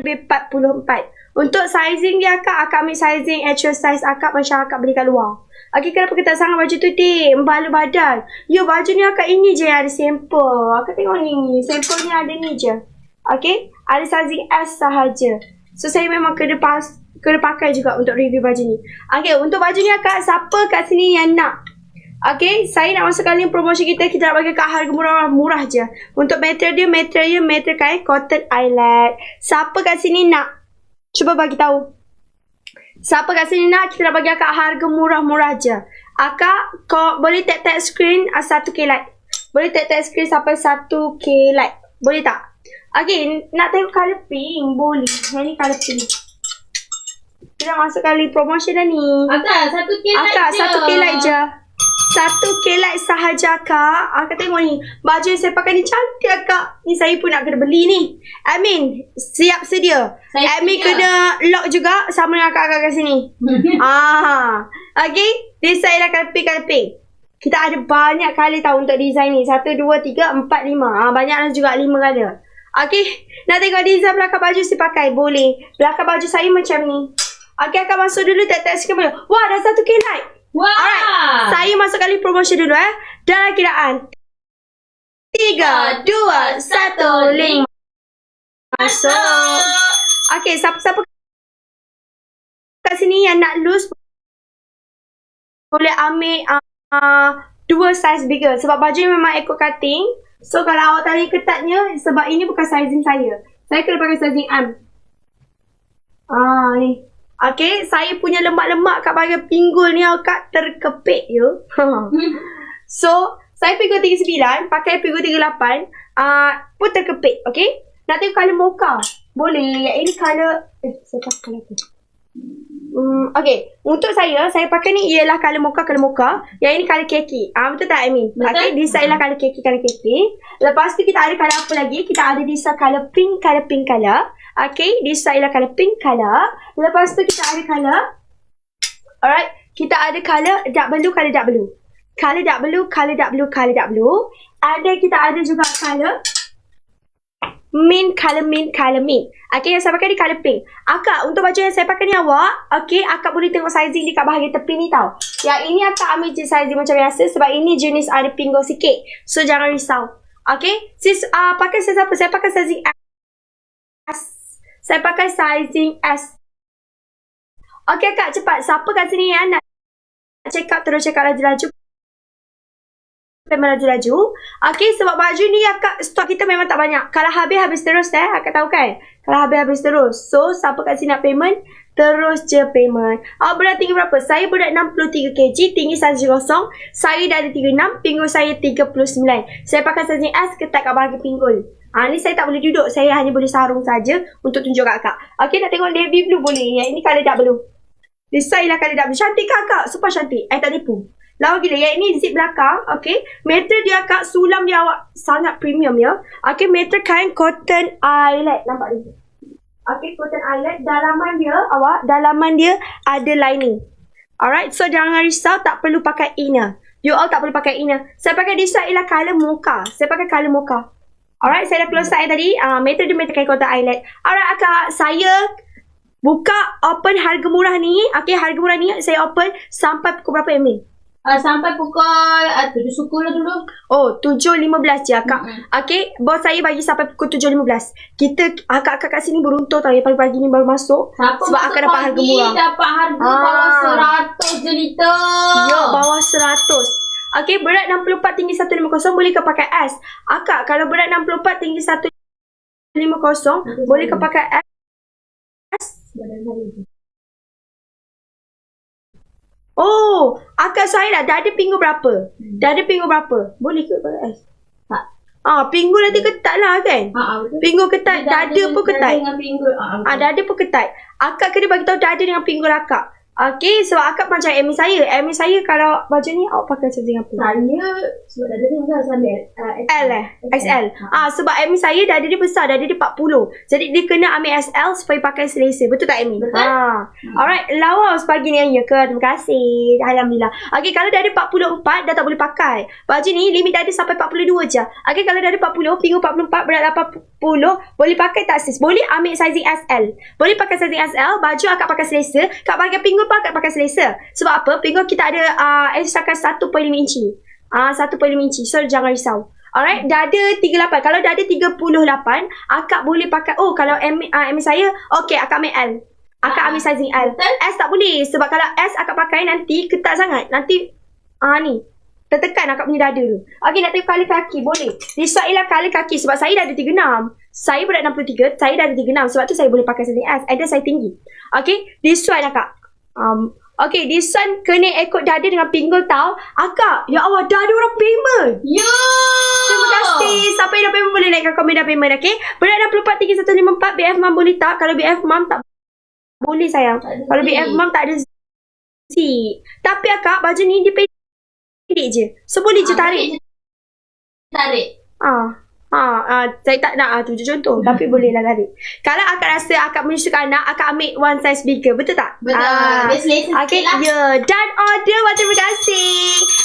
lebih 44. Untuk sizing dia akak ambil sizing actual size akak macam akak beli kat luar. Okey, kenapa ketat sangat baju tu, Tik? Membala badan. Yo, baju ni akak ini je yang ada sampel. Akak tengok ni. Sampel ni ada ni je. Okey, ada sizing S sahaja. So, saya memang kena pakai juga untuk review baju ni. Okey, untuk baju ni akak, siapa kat sini yang nak? Okey, saya nak masukkan link promosi kita. Kita nak bagi kat harga murah je. Untuk material kain cotton eyelet. Siapa kat sini nak? Cuba bagi tahu. Siapa kat sini nak? Kita nak bagi akak harga murah je. Akak boleh tag screen 1k like. Boleh tag screen sampai 1k like. Boleh tak? Okey, nak tengok colour pink? Boleh. Yang ni colour pink. Kita masukkan link promosi dah ni. Akak, 1k like je. Akak, 1k like je. 1k like sahaja akak. Akak tengok ni. Baju yang saya pakai ni cantik akak. Ni saya pun nak kena beli ni. Amin, siap sedia. Amin kena lock juga sama dengan akak-akak kat sini. Okay. Design lah colour pink. Kita ada banyak colour tau untuk design ni. 1, 2, 3, 4, 5. Banyak juga 5 colour. Okay. Nak tengok design belakang baju saya pakai? Boleh. Belakang baju saya macam ni. Okay, akak masuk dulu tag sikit dulu. Wah, dah 1k like. Wah. Alright. Saya masuk kali promosi dulu Dalam kiraan 3, 2, 1, link masuk. Okay, siapa kat sini yang nak loose boleh ambil 2 size bigger. Sebab baju ni memang ikut cutting. So kalau awak tanya ketatnya, sebab ini bukan sizing saya. Saya kena pakai sizing M. Ni. Okay, saya punya lemak-lemak kat bahagian pinggul ni akak terkepit je. So, saya pinggul 39, pakai pinggul 38, pun terkepit, okay? Nak tengok colour mocha? Boleh. Yang ini colour, saya pakai colour apa? Okay, untuk saya pakai ni ialah colour mocha. Yang ini colour keki. Betul tak, Amin? Okay, this ialah colour keki. Lepas tu kita ada colour apa lagi? Kita ada this colour pink colour. Okay, this ialah colour pink colour. Lepas tu kita ada colour. Alright, kita ada colour dark blue. Kita ada juga colour mint. Okay, yang saya pakai ni colour pink. Akak, untuk baju yang saya pakai ni awak, okay, akak boleh tengok sizing dekat bahagian tepi ni tau. Yang ini akak ambil je sizing macam biasa sebab ini jenis ada pinggul sikit. So, jangan risau. Okay, sis, pakai size apa? Saya pakai sizing S. Okay, akak, cepat. Siapa kat sini yang nak check out, terus check out laju-laju. Okay, sebab baju ni akak stok kita memang tak banyak. Kalau habis terus akak tahu kan. Kalau habis terus. So, siapa kat sini nak payment, terus je payment. Berat tinggi berapa? Saya berat 63 kg, tinggi 1.0. Saya dah ada 36, pinggul saya 39. Saya pakai sizing S, ketat kat bahagian pinggul. Ni saya tak boleh duduk. Saya hanya boleh sarung saja untuk tunjuk kat akak. Okay, nak tengok navy blue boleh. Yang ini colour dark blue. Design lah colour dark blue. Cantik kan akak? Super cantik. Tak tipu. Lawa gila. Yang ini zip belakang. Okay. Material dia akak, sulam dia awak sangat premium ya. Okay, material kain cotton eyelet. Nampak ni? Okay, cotton eyelet. Dalaman dia ada lining. Alright, so jangan risau. Tak perlu pakai inner. You all tak perlu pakai inner. Saya pakai design ialah colour mocha. Alright, saya dah close side tadi. Meter kain cotton eyelet. Alright akak, saya buka open harga murah ni. Okay, harga murah ni saya open sampai pukul berapa, Amin? Sampai pukul 7 lah dulu. 7.15 je akak. Okay, bos saya bagi sampai pukul 7.15. Akak-akak kat sini beruntung tau yang pagi-pagi ni baru masuk. Sebab akak dapat harga murah. Dapat harga bawah 100 je liter. Ya, bawah 100. Okay, berat 64, tinggi 150, boleh ke pakai S. Akak, kalau berat 64, tinggi 150, boleh ke pakai S. Akak saya dah ada pinggul berapa? Boleh ke pakai S? Pinggul nanti ketat lah kan? Pinggul ketat, dada pun ketat. Dada pun ketat. Akak kena bagi tahu dada dengan pinggul akak. Okay, sebab akak macam Amy saya. Amy saya kalau baju ni awak pakai sizing apa? Saya sebab dada dia besar sambil L XL. Sebab Amy saya dada dia besar, dada dia 40. Jadi dia kena ambil SL supaya pakai selesa. Betul tak Amy? Betul. Alright, lawa pagi ni ya ke? Terima kasih. Alhamdulillah. Okay, kalau dada 44 dah tak boleh pakai. Baju ni limit dada sampai 42 je. Okay, kalau dada 40, pinggul 44, berat 80, boleh pakai tak sis? Boleh ambil sizing SL. Boleh pakai sizing SL, baju akak pakai selesa. Kat bahagian pinggul pun akak pakai selesa. Sebab apa? Pinggul kita ada extrakan 1.5 inci. 1.5 inci. So jangan risau. Alright, dada 38. Kalau dada 38, akak boleh pakai. Oh, kalau M saya, okay, akak ambil L. Akak ambil sizing L. S tak boleh. Sebab kalau S akak pakai nanti ketat sangat. Nanti, ni. Tertekan akak punya dada tu. Okay, nak tengok kali kaki. Boleh. Disesuaikan kali kaki. Sebab saya dada 36. Saya berat 63. Saya dada 36. Sebab tu saya boleh pakai sizing S. And then saya tinggi. Okay, disesuaikan akak. Okay, this one kena ikut dada dengan pinggul tau. Akak, ya Allah, dada orang payment. Yo! Terima kasih. Siapa yang dah payment boleh naikkan komen dah payment, okay? Berat 64, 3154. BF Mom boleh tak? Kalau BF Mom tak boleh sayang. Kalau BF Mom tak ada Z. Tapi akak, baju ni dia pendek je. So boleh je tarik. Tarik. Saya tak nak tunjuk contoh. Tapi bolehlah tarik. Kalau akak rasa akak menyusukan anak, akak ambil one size bigger. Betul tak? Betul. Dia selesa Okay, sikit lah. ya. Dan order. Terima kasih.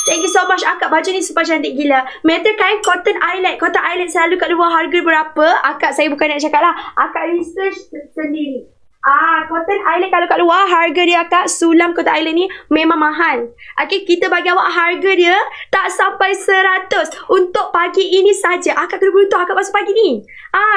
Thank you so much akak. Baju ni super cantik gila. Meter kain cotton eyelet. Cotton eyelet selalu kat luar harga berapa? Akak, saya bukan nak cakap lah. Akak research sendiri. Cotton eyelet kalau kat luar harga dia akak, sulam cotton eyelet ni memang mahal. Okay, kita bagi awak harga dia tak sampai 100 untuk pagi ini saja. Akak kena beruntung akak masuk pagi ni.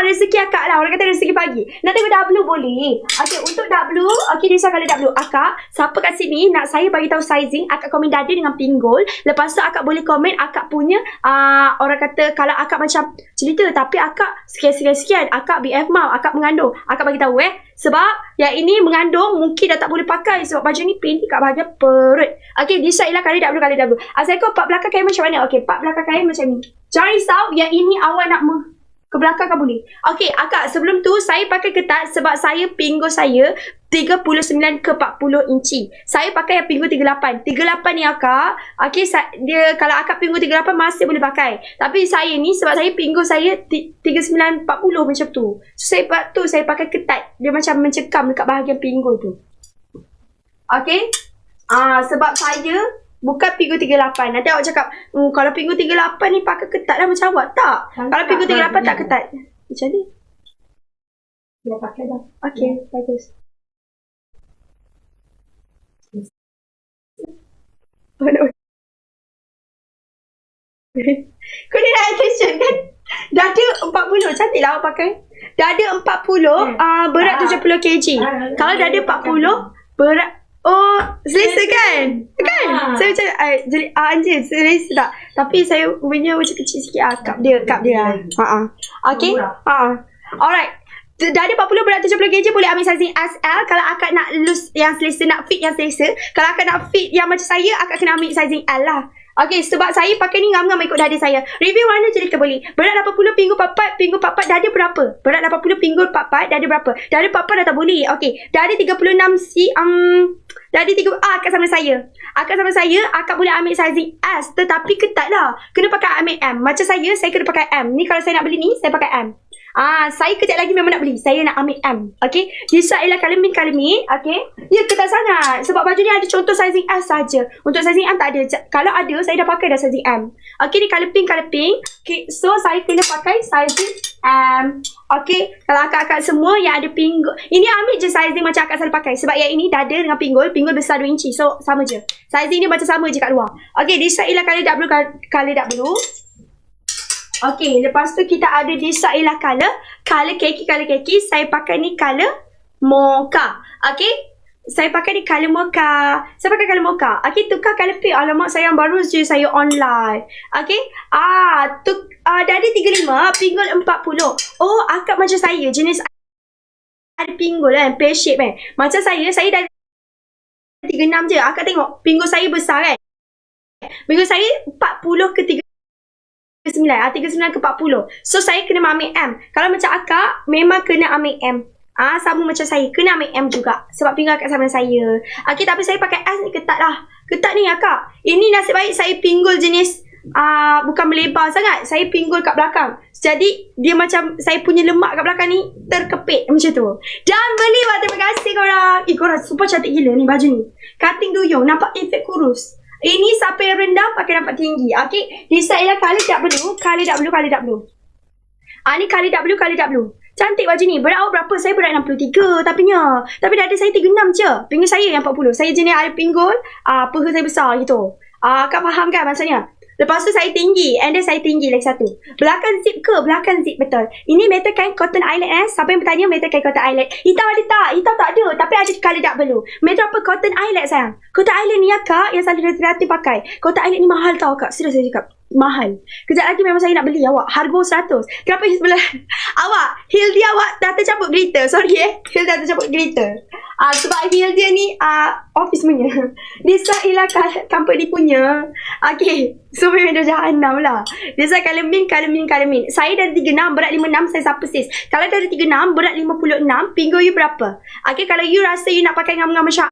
Rezeki akak lah. Orang kata rezeki pagi. Nak tengok W boleh. Okay, untuk W, okay, dia kalau W. Akak, siapa kat sini nak saya bagi tahu sizing, akak komen dada dengan pinggul. Lepas tu akak boleh komen akak punya, orang kata kalau akak macam cerita tapi akak sekian, akak BF Mom, akak mengandung. Akak bagi tahu sebab yang ini mengandung mungkin dah tak boleh pakai sebab baju ni pendek kat bahagian perut. Okay, decide lah kali W. Assalamualaikum, part belakang kain macam mana? Okay, part belakang kain macam ni. Jangan risau, yang ini awak nak ke belakang kan boleh. Okay, akak, sebelum tu saya pakai ketat sebab saya pinggul saya 39 ke 40 inci. Saya pakai yang pinggul 38. 38 ni akak, okay, dia kalau akak pinggul 38 masih boleh pakai. Tapi saya ni sebab saya pinggul saya 39 40 macam tu. So saya pakai ketat. Dia macam mencekam dekat bahagian pinggul tu. Okay. Sebab saya bukan pinggul 38. Nanti awak cakap, kalau pinggul 38 ni pakai ketat lah macam awak. Tak. Kalau pinggul 38 tak ketat. Macam ni. Dah pakai dah. Okay, bagus. Kau ni nak attention kan? Dada 40. Cantik lah awak pakai. Dada 40, berat 70 kg. Kalau dada 40, berat, selesa kan? Kan? Saya macam anjir, selesa tak? Tapi saya punya macam kecil sikit. Cup dia. Okay. Alright. Dada 40, berat 70 kg, boleh ambil sizing SL. Kalau akak nak loose yang selesa, nak fit yang selesa. Kalau akak nak fit yang macam saya, akak kena ambil sizing L lah. Okay, sebab saya pakai ni ngam-ngam ikut dada saya. Review warna je kita boleh. Berat 80, pinggul 44, dada berapa? Berat 80, pinggul 44, dada berapa? Dada 44 dah tak boleh. Okay, dada 36 dada 3, akak sama saya. Akak boleh ambil sizing S. Tetapi ketat lah. Kena pakai ambil M. Macam saya kena pakai M. Ni kalau saya nak beli ni, saya pakai M. Saya kejap lagi memang nak beli. Saya nak ambil M. Okay. Decide lah kalamin. Okay. Ya, ketat sangat. Sebab baju ni ada contoh sizing S saja. Untuk sizing M tak ada. Kalau ada, saya dah pakai dah sizing M. Okay, ni colour pink. Okay, so saya kena pakai sizing M. Okay. Kalau akak-akak semua yang ada pinggul, ini ambil je sizing macam akak selalu pakai. Sebab yang ini dada dengan pinggul besar 2 inci. So, sama je. Sizing ni macam sama je kat luar. Okay, decide lah colour W. Okay, lepas tu kita ada decide lah colour keki. Saya pakai ni colour mocha. Okay, saya pakai ni colour mocha. Okay, tukar colour pink. Alamak, saya yang baru je saya online. Okay, dada 35, pinggul 40. Oh, akak macam saya, jenis ada pinggul kan, pear shape kan. Macam saya dah 36 je. Akak tengok, pinggul saya besar kan. Pinggul saya 40 ke 39 ke 40. So saya kena ambil M. Kalau macam akak, memang kena ambil M. Sama macam saya. Kena ambil M juga. Sebab pinggang akak sama dengan saya. Okey, tapi saya pakai S ni ketat lah. Ketat ni akak. Ini nasib baik saya pinggul jenis bukan melebar sangat. Saya pinggul kat belakang. Jadi dia macam saya punya lemak kat belakang ni terkepit macam tu. Dan beli wah, terima kasih korang. Korang super cantik gila ni baju ni. Cutting duyung, nampak efek kurus. Ini siapa yang rendah pakai nampak tinggi. Okey, decide lah color W. Ni color W. Cantik baju ni. Berat awak berapa? Saya berat 63 tapi dada saya 36 je. Pinggul saya yang 40. Saya jenis ada pinggul, paha saya besar gitu. Kak faham kan maksudnya? Lepas tu saya tinggi. And then saya tinggi lagi satu. Belakang zip ke? Belakang zip, betul. Ini metal kain cotton eyelet Siapa yang bertanya metal kain cotton eyelet? Hitam ada tak? Hitam tak ada. Tapi ada color dark blue. Metal apa? Cotton eyelet sayang. Cotton eyelet ni kak yang selalu hati pakai. Cotton eyelet ni mahal tau kak. Serius saya cakap. Mahal. Kejap lagi memang saya nak beli awak. Harga 100. Kenapa yang sebelah? Awak, heel dia awak dah tercampur glitter. Sorry heel dah tercampur glitter. Sebab heel dia ni office punya. Dia ialah company punya. Okay. So memang dah jahanam lah. Dia color mint. Saya dari 36, berat 56, saya siapa sis? Kalau dari 36, berat 56, pinggul you berapa? Okay, kalau you rasa you nak pakai ngam-ngam macam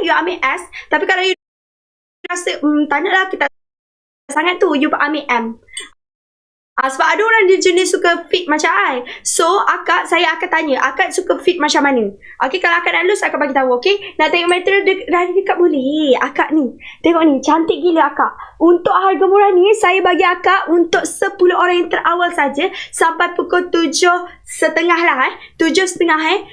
you ambil S. Tapi kalau you rasa tak nak lah kita sangat tu, you ambil M. Sebab ada orang dia jenis suka fit macam I. So, saya akan tanya, akak suka fit macam mana? Okay, kalau akak nak lose, akak bagi tahu, okay? Nak tengok material dekat boleh. Akak ni, tengok ni, cantik gila akak. Untuk harga murah ni, saya bagi akak untuk 10 orang yang terawal saja sampai pukul 7.30 lah 7.30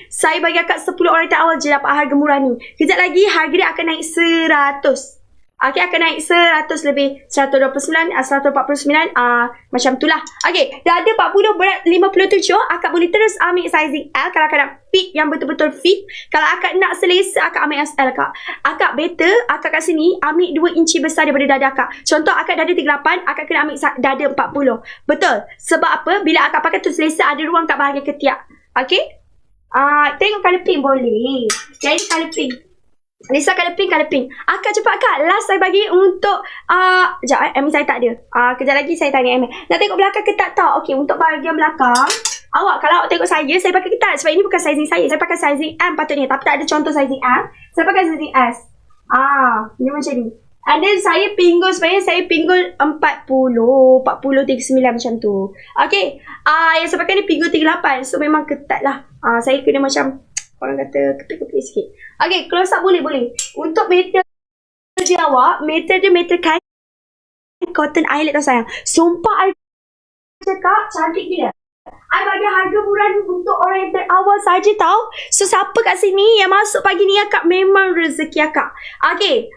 saya bagi akak 10 orang yang terawal je dapat harga murah ni. Kejap lagi, harga dia akan naik 100. Okay, akan naik 100 lebih. 129, 149, macam tu lah. Okay, dah ada 40, berat 57. Akak boleh terus ambil sizing L kalau akak nak fit yang betul-betul fit. Kalau akak nak selesa, akak ambil SL kak. Akak better, akak kat sini ambil 2 inci besar daripada dada akak. Contoh akak dada 38, akak kena ambil dada 40. Betul. Sebab apa? Bila akak pakai tu selesa, ada ruang kat bahagian ketiak. Okay? Tengok colour pink boleh. Jadi colour pink. Lisa colour pink. Akak cepat kak. Last saya bagi untuk sekejap Amy saya tak ada. Kejap lagi saya tanya Amy. Nak tengok belakang ketat tak? Okay, untuk bahagian belakang awak, kalau awak tengok saya pakai ketat. Sebab ini bukan sizing saya. Saya pakai sizing M patutnya. Tapi tak ada contoh sizing M. Saya pakai sizing S. Ni macam ni. And then saya pinggul sebenarnya saya pinggul 40, 39 macam tu. Okay. Yang saya pakai ni pinggul 38. So memang ketat lah. Saya kena macam orang kata kepit-kepit sikit. Okay, close up boleh. Untuk metal dia awak, metal kain cotton eyelet tau sayang. Sumpah I cakap cantik gila. I bagi harga murah ni untuk orang yang terawal saja tau. So siapa kat sini yang masuk pagi ni akak, memang rezeki akak. Okay.